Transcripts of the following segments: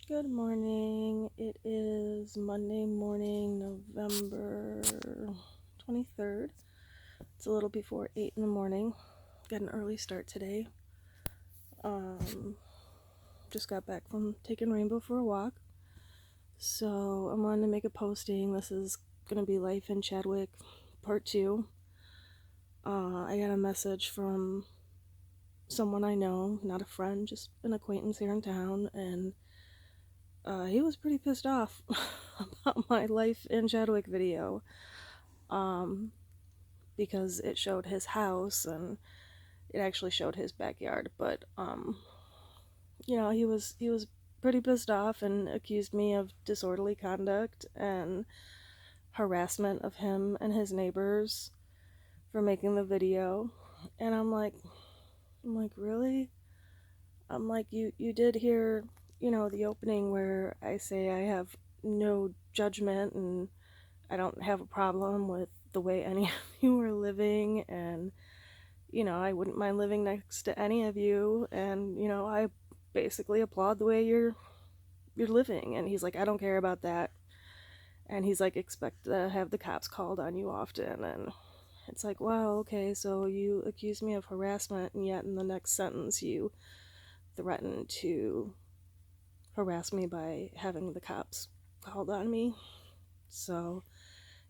Good morning. It is Monday morning, November 23rd. It's a little before 8 in the morning. Got an early start today. Um, just got back from taking Rainbow for a walk. So I wanted to make a posting. This is going to be Life in Chadwick Part 2. I got a message from someone I know, not a friend, just an acquaintance here in town, and he was pretty pissed off about my Life in Chadwick video, um, because it showed his house and it actually showed his backyard. But he was pretty pissed off and accused me of disorderly conduct and harassment of him and his neighbors for making the video. And I'm like, really? I'm like, you did hear, the opening where I say I have no judgment and I don't have a problem with the way any of you are living, and I wouldn't mind living next to any of you, and I basically applaud the way you're living. And he's like, I don't care about that. And he's like, expect to have the cops called on you often. And it's like, wow, okay, so you accuse me of harassment, and yet in the next sentence you threaten to harass me by having the cops called on me. So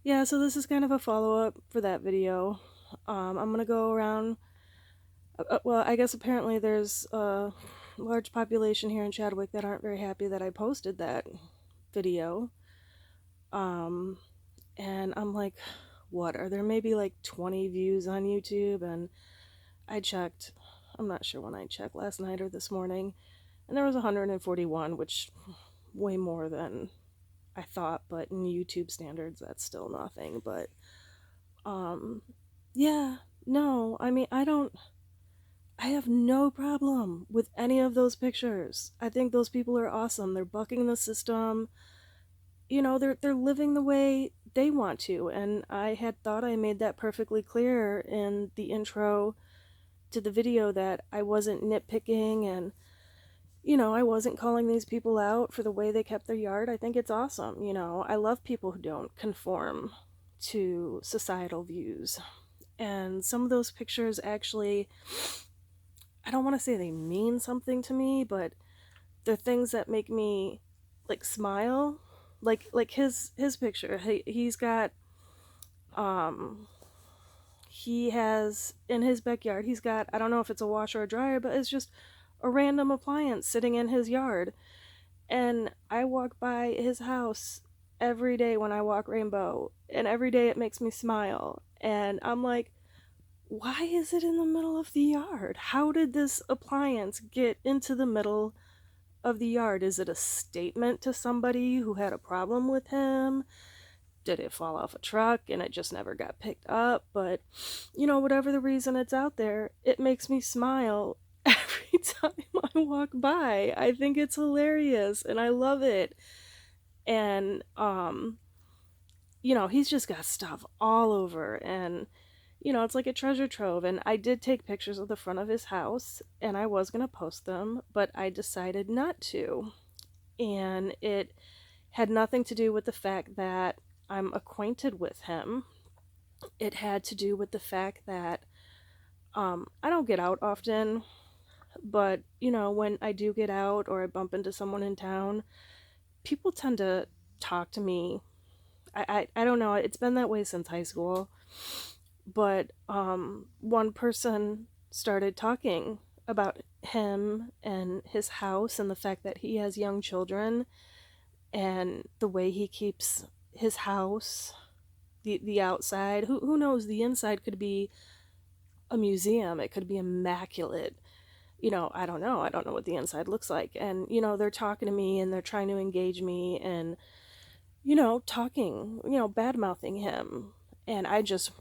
yeah, so this is kind of a follow-up for that video. I'm gonna go around. Well, I guess apparently there's a large population here in Chadwick that aren't very happy that I posted that video. Um, and I'm like, what? Are there maybe like 20 views on YouTube? And I checked. I'm not sure when I checked, last night or this morning, and there was 141, which way more than I thought. But in YouTube standards, that's still nothing. But um, yeah, no, I mean, I have no problem with any of those pictures. I think those people are awesome. They're bucking the system. They're living the way they want to. And I had thought I made that perfectly clear in the intro to the video, that I wasn't nitpicking, and I wasn't calling these people out for the way they kept their yard. I think it's awesome. I love people who don't conform to societal views. And some of those pictures actually, I don't want to say they mean something to me, but they're things that make me like smile. Like his picture. He's got he has in his backyard, he's got, I don't know if it's a washer or dryer, but it's just a random appliance sitting in his yard. And I walk by his house every day when I walk Rainbow, and every day it makes me smile. And I'm like, why is it in the middle of the yard? How did this appliance get into the middle of the yard? Is it a statement to somebody who had a problem with him? Did it fall off a truck and it just never got picked up? But, whatever the reason it's out there, it makes me smile every time I walk by. I think it's hilarious and I love it. And, he's just got stuff all over, and it's like a treasure trove. And I did take pictures of the front of his house, and I was going to post them, but I decided not to. And it had nothing to do with the fact that I'm acquainted with him. It had to do with the fact that I don't get out often, but when I do get out or I bump into someone in town, people tend to talk to me. I don't know, it's been that way since high school. But one person started talking about him and his house and the fact that he has young children, and the way he keeps his house, the outside. Who knows? The inside could be a museum. It could be immaculate. I don't know. I don't know what the inside looks like. And they're talking to me and they're trying to engage me, and talking, bad mouthing him. And I just,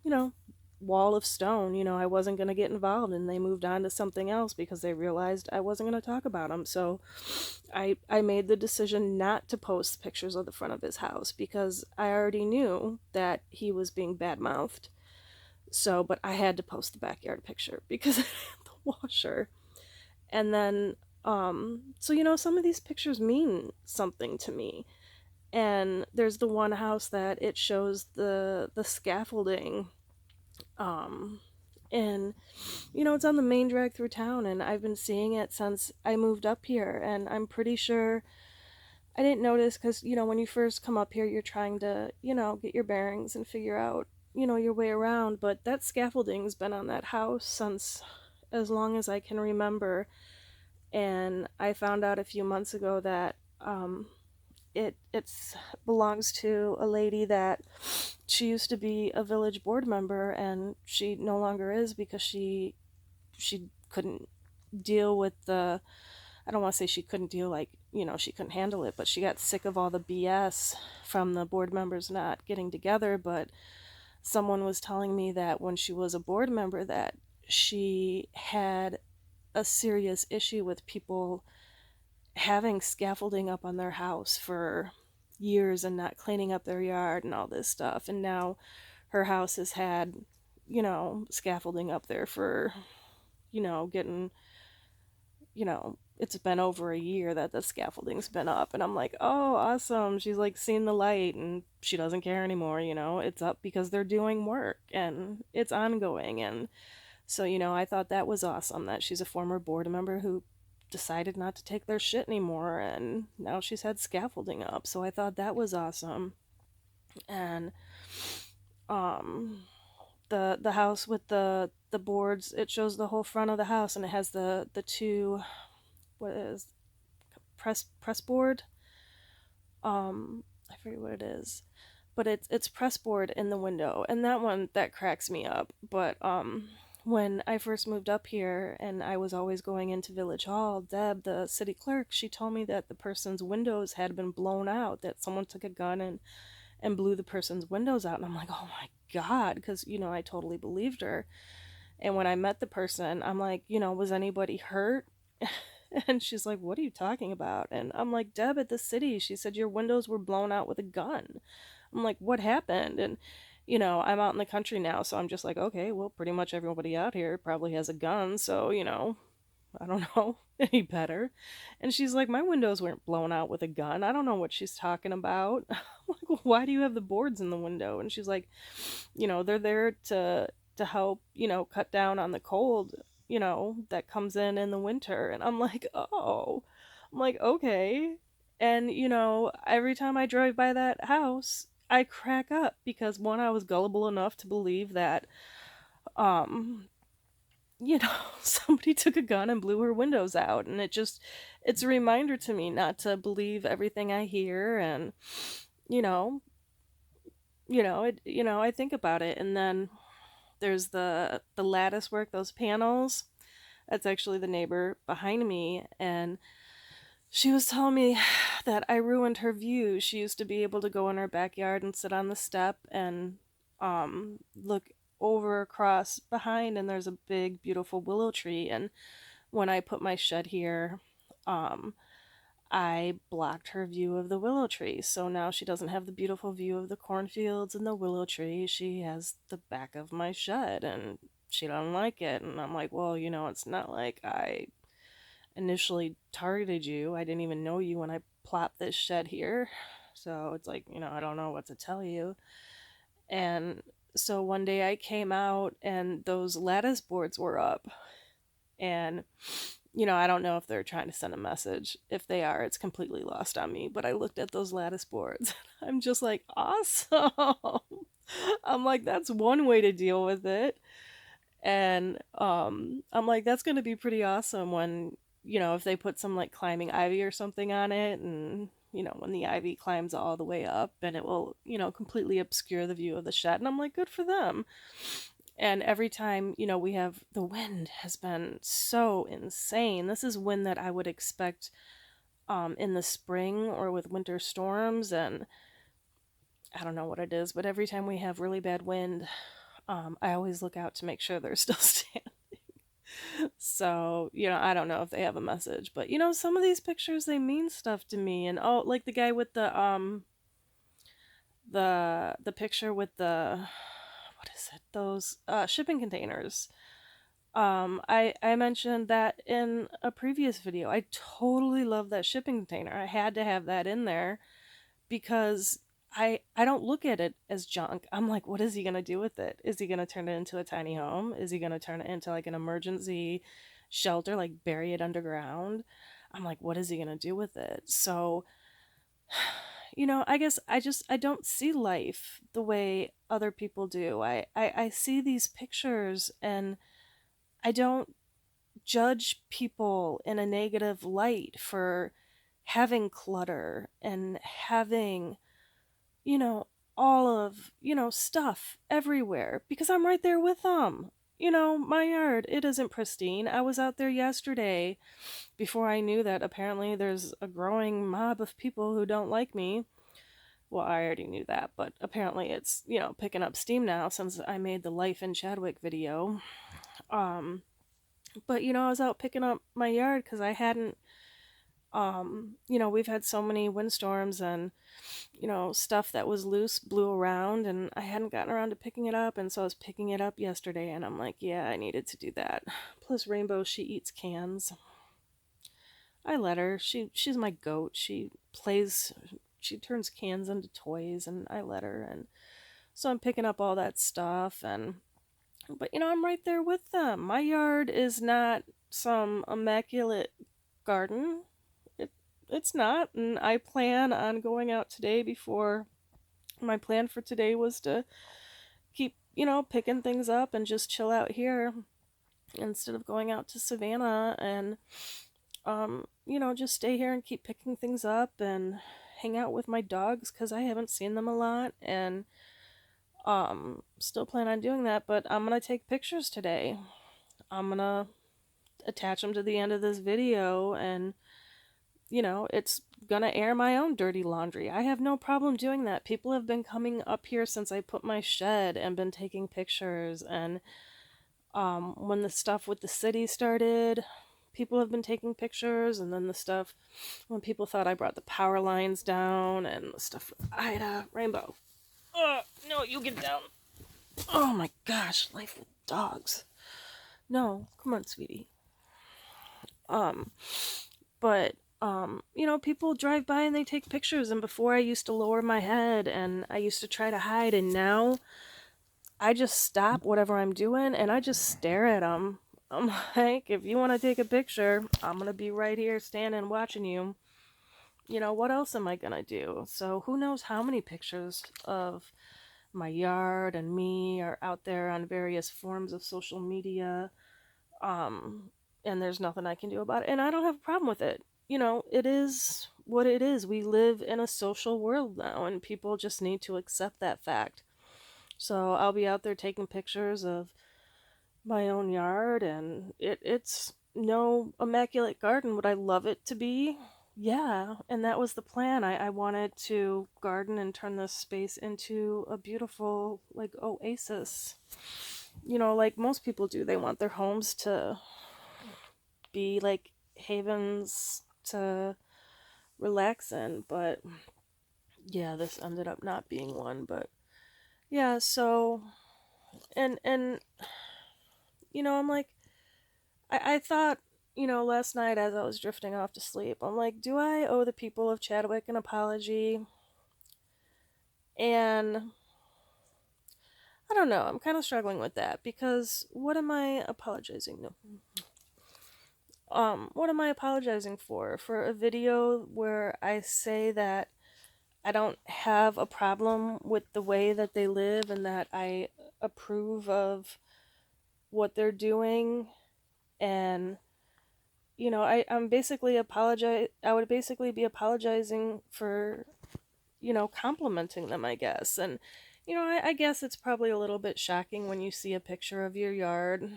you know, wall of stone. I wasn't going to get involved, and they moved on to something else because they realized I wasn't going to talk about him. So I made the decision not to post pictures of the front of his house because I already knew that he was being bad-mouthed. But I had to post the backyard picture because I had the washer. And then So some of these pictures mean something to me. And there's the one house that it shows the scaffolding, um and it's on the main drag through town, and I've been seeing it since I moved up here, and I'm pretty sure I didn't notice because when you first come up here, you're trying to get your bearings and figure out your way around. But that scaffolding's been on that house since as long as I can remember. And I found out a few months ago that it's belongs to a lady that she used to be a village board member, and she no longer is because she couldn't deal with the, I don't want to say she couldn't deal, like she couldn't handle it, but she got sick of all the BS from the board members not getting together. But someone was telling me that when she was a board member that she had a serious issue with people having scaffolding up on their house for years and not cleaning up their yard and all this stuff. And now her house has had, scaffolding up there for, getting, it's been over a year that the scaffolding's been up. And I'm like, oh, awesome. She's like seen the light and she doesn't care anymore. It's up because they're doing work and it's ongoing. And so, I thought that was awesome that she's a former board member who decided not to take their shit anymore, and now she's had scaffolding up. So I thought that was awesome. And um the house with the boards, it shows the whole front of the house, and it has the two, what is, press board, I forget what it is, but it's press board in the window, and that one that cracks me up. But when I first moved up here and I was always going into Village Hall, Deb, the city clerk, she told me that the person's windows had been blown out, that someone took a gun and blew the person's windows out. And I'm like, oh my God, because, I totally believed her. And when I met the person, I'm like, was anybody hurt? And she's like, what are you talking about? And I'm like, Deb, at the city, she said your windows were blown out with a gun. I'm like, what happened? And I'm out in the country now, so I'm just like, okay, well, pretty much everybody out here probably has a gun, so, I don't know any better. And she's like, my windows weren't blown out with a gun. I don't know what she's talking about. I'm like, well, why do you have the boards in the window? And she's like, they're there to help, cut down on the cold, that comes in the winter. And I'm like, oh, I'm like, okay. And every time I drive by that house, I crack up because one, I was gullible enough to believe that um somebody took a gun and blew her windows out, and it's a reminder to me not to believe everything I hear. And you know I think about it. And then there's the lattice work, those panels. That's actually the neighbor behind me, and she was telling me that I ruined her view. She used to be able to go in her backyard and sit on the step and look over across behind, and there's a big beautiful willow tree. And when I put my shed here, um I blocked her view of the willow tree. So now she doesn't have the beautiful view of the cornfields and the willow tree. She has the back of my shed, and she doesn't like it. And I'm like, well, it's not like I initially targeted you. I didn't even know you when I plopped this shed here. So it's like, I don't know what to tell you. And so one day I came out and those lattice boards were up. And, I don't know if they're trying to send a message. If they are, it's completely lost on me. But I looked at those lattice boards. I'm just like, awesome. I'm like, that's one way to deal with it. And I'm like, that's going to be pretty awesome when, if they put some like climbing ivy or something on it, and when the ivy climbs all the way up, and it will completely obscure the view of the shed. And I'm like, good for them. And every time we have, the wind has been so insane. This is wind that I would expect in the spring or with winter storms. And I don't know what it is, but every time we have really bad wind, I always look out to make sure they're still standing. So, I don't know if they have a message, but some of these pictures, they mean stuff to me. And oh, like the guy with the picture with the, what is it? Those shipping containers. I mentioned that in a previous video. I totally love that shipping container. I had to have that in there because I don't look at it as junk. I'm like, what is he gonna do with it? Is he gonna turn it into a tiny home? Is he gonna turn it into like an emergency shelter, like bury it underground? I'm like, what is he gonna do with it? So, I guess I don't see life the way other people do. I see these pictures and I don't judge people in a negative light for having clutter and having, you know, all of, stuff everywhere because I'm right there with them. My yard, it isn't pristine. I was out there yesterday before I knew that apparently there's a growing mob of people who don't like me. Well, I already knew that, but apparently it's, picking up steam now since I made the Life in Chadwick video. Um, but I was out picking up my yard because I hadn't, we've had so many windstorms and stuff that was loose blew around and I hadn't gotten around to picking it up. And so I was picking it up yesterday and I'm like, yeah, I needed to do that. Plus, Rainbow, she eats cans. I let her. She's my goat. She turns cans into toys and I let her. And so I'm picking up all that stuff. But I'm right there with them. My yard is not some immaculate garden. It, it's not. And I plan on going out today before my plan for today was to keep, picking things up and just chill out here instead of going out to Savannah and, just stay here and keep picking things up and hang out with my dogs because I haven't seen them a lot and, still plan on doing that, but I'm gonna take pictures today. I'm gonna attach them to the end of this video and it's gonna air my own dirty laundry. I have no problem doing that. People have been coming up here since I put my shed and been taking pictures. And when the stuff with the city started, people have been taking pictures. And then the stuff when people thought I brought the power lines down and the stuff with Ida, Rainbow. Oh, no, you get down. Oh my gosh, life with dogs. No, come on, sweetie. Um, but people drive by and they take pictures. And before I used to lower my head and I used to try to hide, and now I just stop whatever I'm doing and I just stare at them. I'm like, if you want to take a picture, I'm gonna be right here standing watching you. What else am I gonna do? So who knows how many pictures of my yard and me are out there on various forms of social media. And there's nothing I can do about it. And I don't have a problem with it. It is what it is. We live in a social world now, and people just need to accept that fact. So I'll be out there taking pictures of my own yard, and it's no immaculate garden. Would I love it to be? Yeah, and that was the plan. I wanted to garden and turn this space into a beautiful, like, oasis. Like most people do. They want their homes to be like havens to relax in, but yeah, this ended up not being one. But yeah, so and I'm like, I thought, last night as I was drifting off to sleep, I'm like, do I owe the people of Chadwick an apology? And I don't know, I'm kind of struggling with that because what am I apologizing? No. What am I apologizing for? For a video where I say that I don't have a problem with the way that they live and that I approve of what they're doing. And I'm basically I would basically be apologizing for complimenting them, I guess. And I guess it's probably a little bit shocking when you see a picture of your yard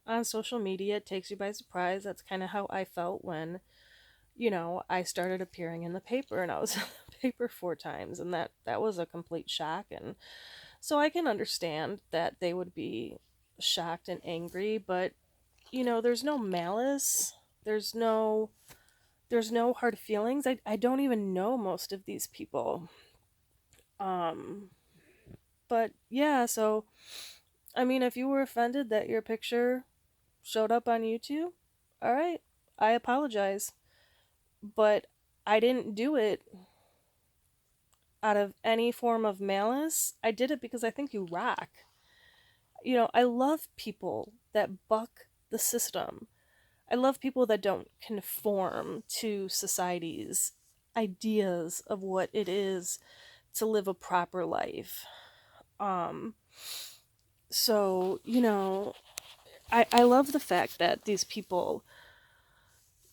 on social media. It takes you by surprise. That's kind of how I felt when I started appearing in the paper, and I was in the paper 4 times, and that was a complete shock. And so I can understand that they would be shocked and angry, but there's no malice. There's no hard feelings. I don't even know most of these people. Um but yeah, so I mean, if you were offended that your picture showed up on YouTube, all right, I apologize. But I didn't do it out of any form of malice. I did it because I think you rock. I love people that buck the system. I love people that don't conform to society's ideas of what it is to live a proper life. Um, so, I love the fact that these people,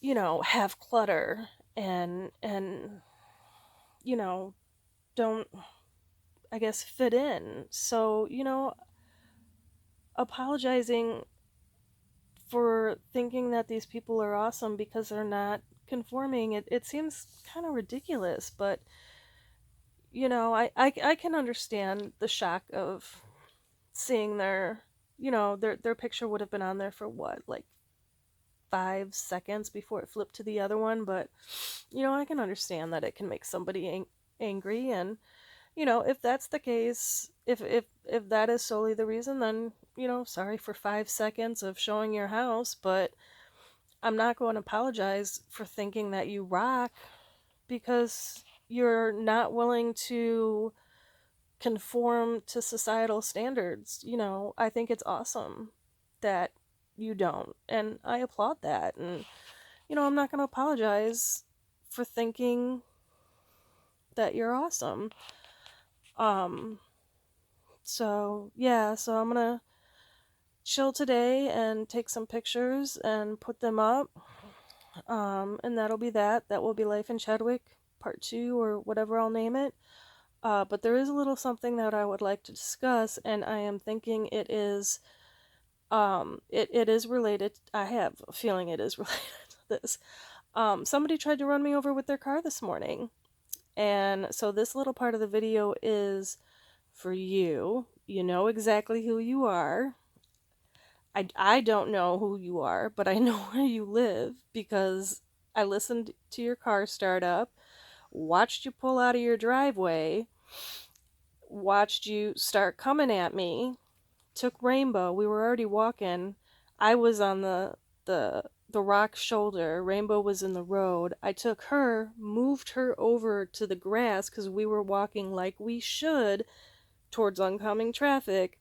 have clutter and you know, don't, I guess, fit in. So, apologizing for thinking that these people are awesome because they're not conforming, it seems kind of ridiculous, but I can understand the shock of seeing their picture would have been on there for what, like 5 seconds before it flipped to the other one. But I can understand that it can make somebody angry. And if that's the case, if that is solely the reason, then sorry for 5 seconds of showing your house, but I'm not going to apologize for thinking that you rock because you're not willing to conform to societal standards. I think it's awesome that you don't, and I applaud that. And I'm not going to apologize for thinking that you're awesome. Um so yeah, so I'm going to chill today and take some pictures and put them up. And that'll be that. That will be Life in Chadwick Part 2 or whatever I'll name it. But there is a little something that I would like to discuss, and I am thinking it is related. I have a feeling it is related to this. Somebody tried to run me over with their car this morning. And so this little part of the video is for you. You know exactly who you are. I don't know who you are, but I know where you live because I listened to your car start up, watched you pull out of your driveway, watched you start coming at me, took Rainbow. We were already walking. I was on the rock shoulder. Rainbow was in the road. I took her, moved her over to the grass because we were walking like we should towards oncoming traffic,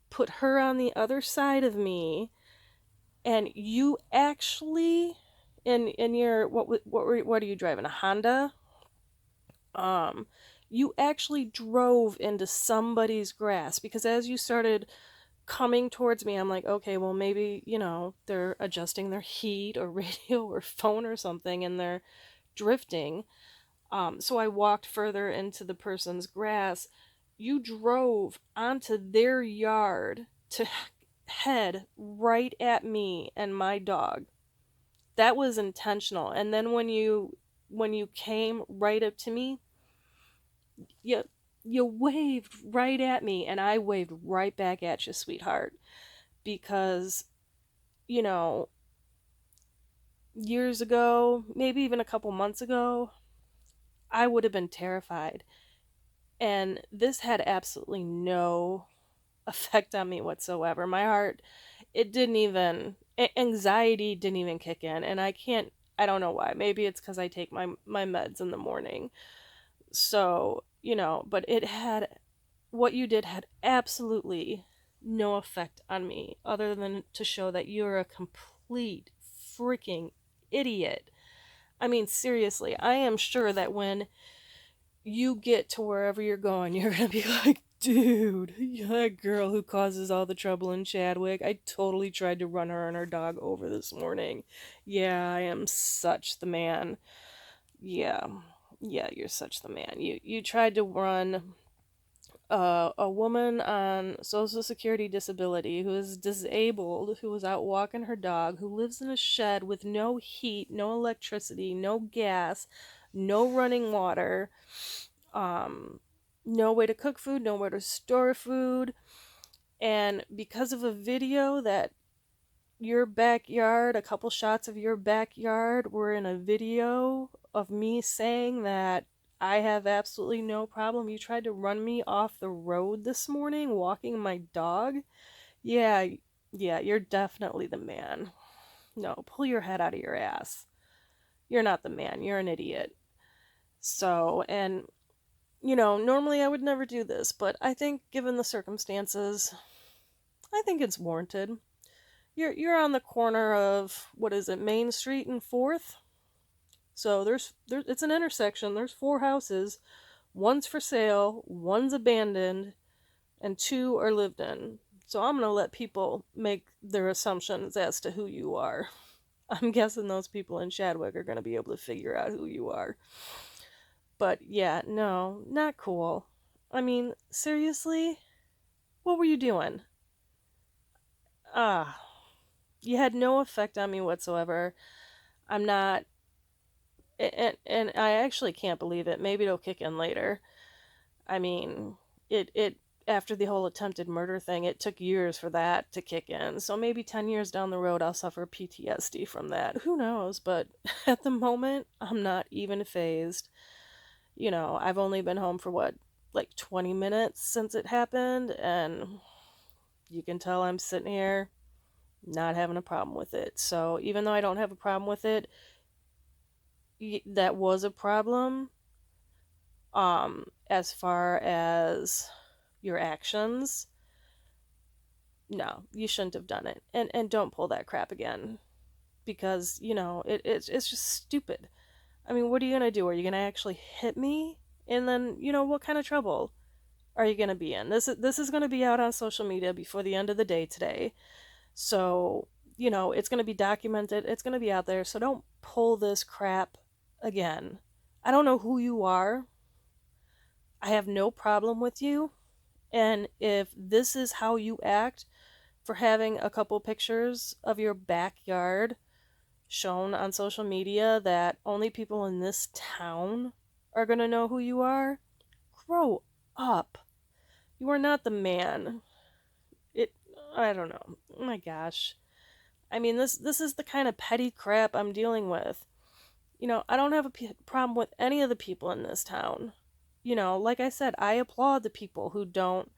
put her on the other side of me, and you actually in your what are you driving, a Honda? You actually drove into somebody's grass because as you started coming towards me, I'm like, okay, well, maybe, they're adjusting their heat or radio or phone or something and they're drifting. So I walked further into the person's grass. You drove onto their yard to head right at me and my dog. That was intentional. And then when you came right up to me, you you waved right at me and I waved right back at you, sweetheart, because you know, years ago, maybe even a couple months ago, I would have been terrified. And this had absolutely no effect on me whatsoever. My heart, it didn't even, anxiety didn't even kick in. And I don't know why. Maybe it's because I take my meds in the morning. So, but what you did had absolutely no effect on me other than to show that you're a complete freaking idiot. I mean, seriously, I am sure that when you get to wherever you're going, you're gonna be like, dude, that girl who causes all the trouble in Chadwick, I totally tried to run her and her dog over this morning. Yeah, I am such the man. Yeah, yeah, you're such the man. You tried to run a woman on Social Security disability who is disabled, who was out walking her dog, who lives in a shed with no heat, no electricity, no gas, no running water, um, no way to cook food, nowhere to store food. And because of a video that your backyard, a couple shots of your backyard were in a video of me saying that I have absolutely no problem. You tried to run me off the road this morning walking my dog. Yeah, Yeah, you're definitely the man. No, pull your head out of your ass. You're not the man. You're an idiot. So, and normally I would never do this, but I think given the circumstances, I think it's warranted. You're on the corner of what is it, Main Street and 4th? So there's it's an intersection. There's four houses. One's for sale, one's abandoned, and two are lived in. So I'm going to let people make their assumptions as to who you are. I'm guessing those people in Chadwick are going to be able to figure out who you are. But yeah, no, not cool. I mean, seriously? What were you doing? Ah, you had no effect on me whatsoever. I'm not, and I actually can't believe it. Maybe it'll kick in later. I mean, it after the whole attempted murder thing, it took years for that to kick in. So maybe 10 years down the road, I'll suffer PTSD from that. Who knows? But at the moment, I'm not even phased. I've only been home for what, like 20 minutes since it happened, and you can tell I'm sitting here not having a problem with it. So even though I don't have a problem with it, that was a problem. As far as your actions, no, you shouldn't have done it, and don't pull that crap again, because it's just stupid. I mean, what are you gonna do? Are you gonna actually hit me? And then what kind of trouble are you gonna be in? This is gonna be out on social media before the end of the day today. So, it's going to be documented, it's going to be out there, so don't pull this crap again. I don't know who you are. I have no problem with you. And if this is how you act for having a couple pictures of your backyard shown on social media that only people in this town are going to know who you are, grow up. You are not the man. It, I don't know. Oh my gosh. I mean, this is the kind of petty crap I'm dealing with. I don't have a problem with any of the people in this town. Like I said, I applaud the people who don't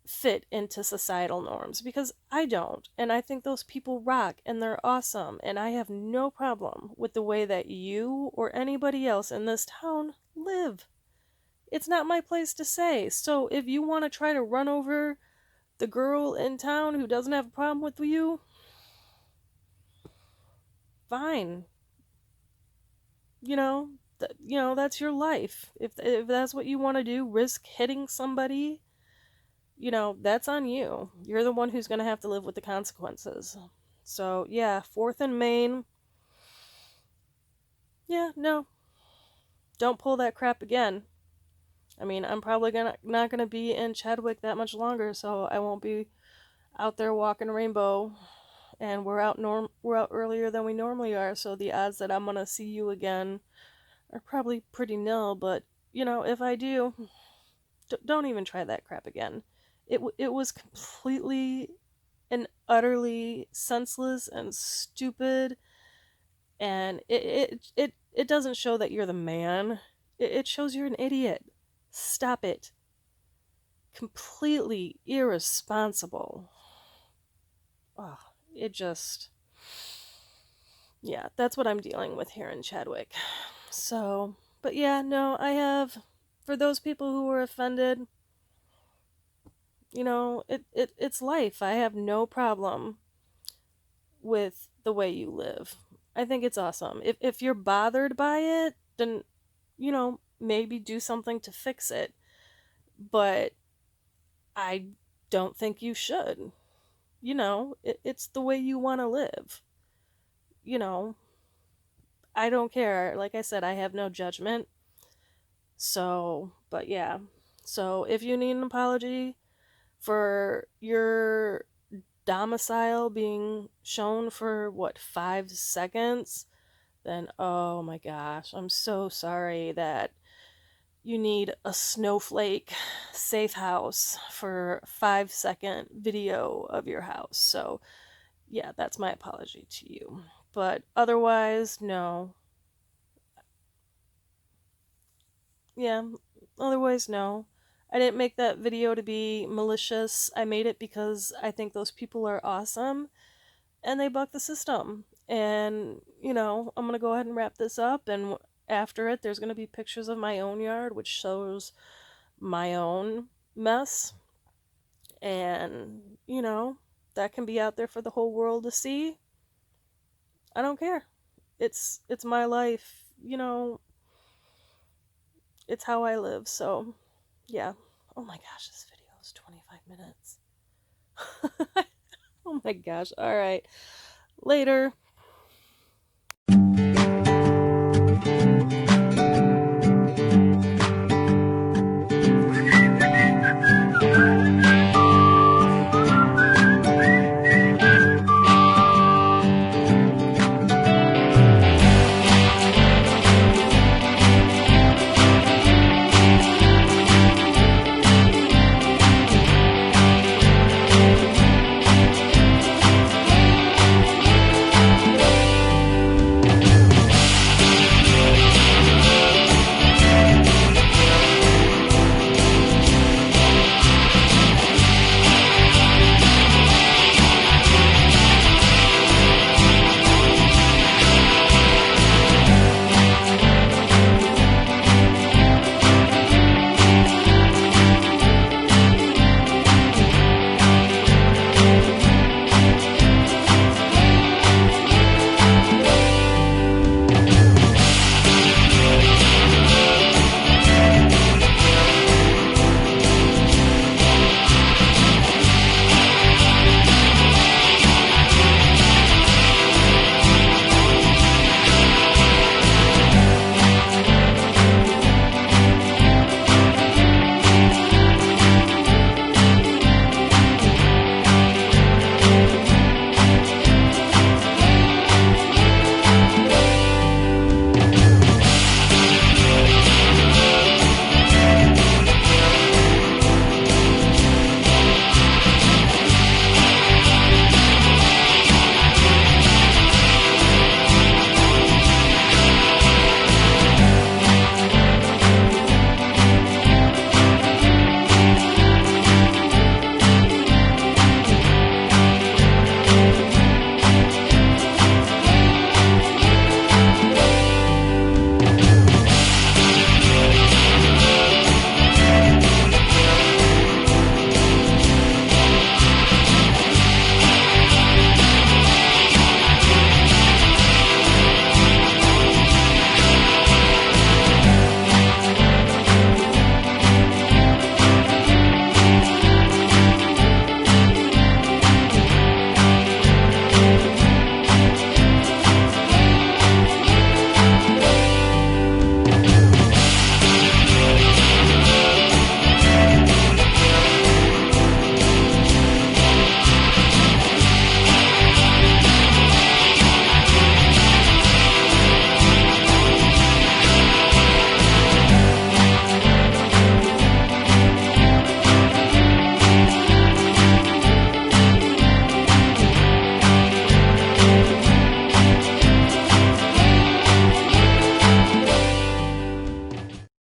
fit into societal norms, because I don't. And I think those people rock and they're awesome. And I have no problem with the way that you or anybody else in this town live. It's not my place to say. So if you want to try to run over the girl in town who doesn't have a problem with you, fine. That's your life. If that's what you want to do, risk hitting somebody, that's on you. You're the one who's going to have to live with the consequences. So yeah, 4th and Main. Yeah, no, don't pull that crap again. I mean, I'm probably not gonna be in Chadwick that much longer, so I won't be out there walking Rainbow. And we're out earlier than we normally are, so the odds that I'm gonna see you again are probably pretty nil. But if I do, don't even try that crap again. It was completely and utterly senseless and stupid, and it doesn't show that you're the man. It shows you're an idiot. Stop it. Completely irresponsible. Oh, it just, yeah, that's what I'm dealing with here in Chadwick. So, but yeah, no, I have, for those people who were offended, it's life. I have no problem with the way you live. I think it's awesome. If you're bothered by it, then, maybe do something to fix it. But I don't think you should. It's the way you want to live. You know, I don't care. Like I said, I have no judgment. So, but yeah. So if you need an apology for your domicile being shown for what, 5 seconds, then oh my gosh, I'm so sorry that you need a snowflake safe house for 5 second video of your house. So yeah, that's my apology to you. But otherwise, no. Yeah, otherwise, no. I didn't make that video to be malicious. I made it because I think those people are awesome and they buck the system. And, I'm going to go ahead and wrap this up. And after it, there's going to be pictures of my own yard, which shows my own mess. And, that can be out there for the whole world to see. I don't care. It's my life. It's how I live. So, yeah. Oh my gosh, this video is 25 minutes. Oh my gosh. All right. Later.